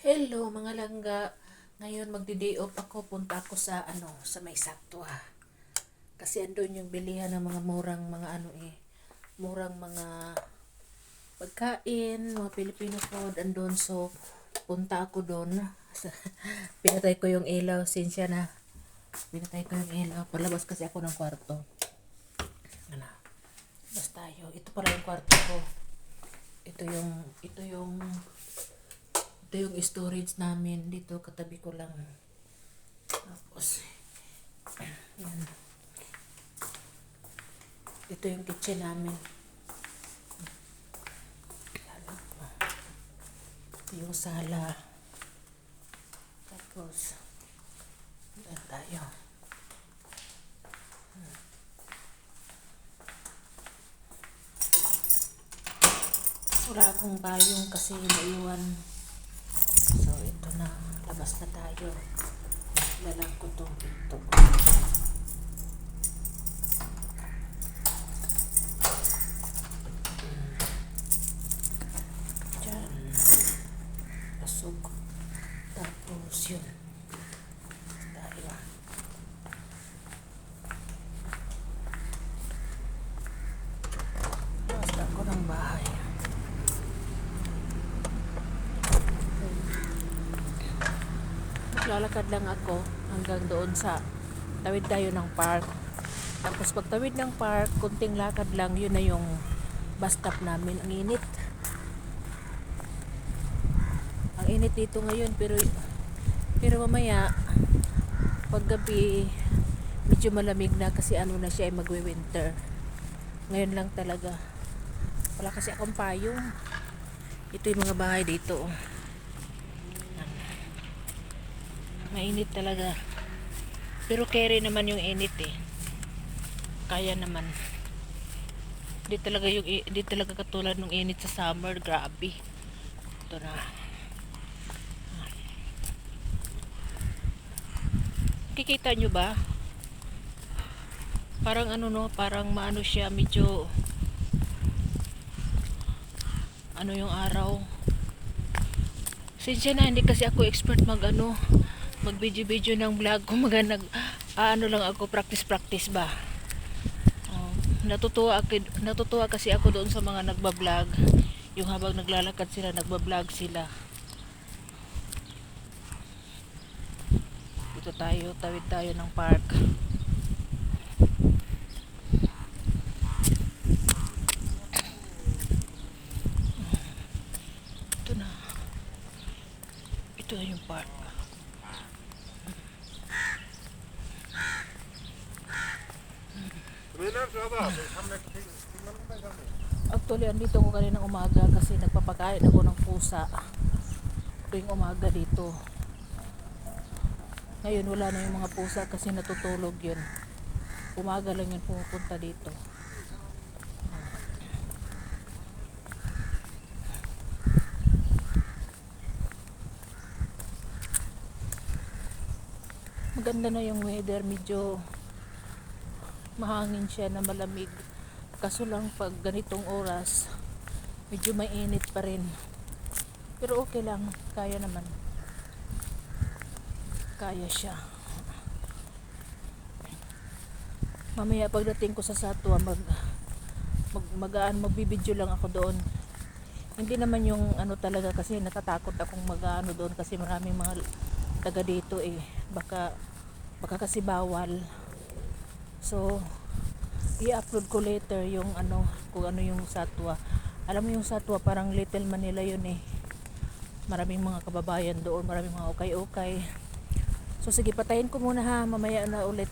Hello mga langga. Ngayon magdi-day off ako, punta ako sa sa May Satwa. Kasi andun yung bilihan ng mga murang mga murang mga pagkain, mga Filipino food andun. So punta ako doon. Pinatay ko yung ilaw, sinsya na. Pinatay ko yung ilaw. Palabas kasi ako ng kwarto. Ano? Labas tayo. Ito pala yung kwarto ko. Ito yung storage namin dito, katabi ko lang. Tapos, yan. Ito yung kitchen namin. Ito yung sala. Tapos, doon tayo. Wala akong payong kasi naiwan. So, ito na. Labas na tayo. Lalang ko itong pinto. Diyan. Pasok. Tapos yun. Tayo. Basta ako ng bahay. Lalakad lang ako hanggang doon sa tawid tayo ng park. Tapos pag tawid ng park, kunting lakad lang, yun na yung bus stop namin. Ang init. Ang init dito ngayon, pero mamaya pag gabi medyo malamig na kasi na siya ay magwe-winter. Ngayon lang talaga. Wala kasi akong payong. Ito yung mga bahay dito. Mainit talaga. Pero carry naman yung init eh. Kaya naman. Di talaga katulad ng init sa summer, grabe. Ito na. Kikita nyo ba? Parang parang maano siya, medyo yung araw. Sinsya na, hindi kasi ako expert mag video ng vlog. Kumaga lang ako, practice ba. Natutuwa kasi ako doon sa mga nagba-vlog. Yung habang naglalakad sila, nagba-vlog sila. Dito tayo, tawid tayo ng park. Ito na. Ito na yung park. Actually, andito ako kaninang umaga kasi nagpapakain ako ng pusa tuwing umaga dito. Ngayon wala na yung mga pusa kasi natutulog yun. Umaga lang yun pumupunta dito. Maganda na yung weather, medyo mahangin siya na malamig. Kaso lang pag ganitong oras, medyo mainit pa rin. Pero okay lang, kaya naman. Kaya siya. Mamaya pagdating ko sa Satwa, magbibideo lang ako doon. Hindi naman yung talaga kasi natatakot akong doon kasi maraming mga taga dito eh. Baka kasi bawal. So, i-upload ko later yung kung yung Satwa. Alam mo yung Satwa, parang Little Manila yun eh. Maraming mga kababayan doon, maraming mga ukay-ukay. So sige, patayin ko muna ha, mamaya na ulit.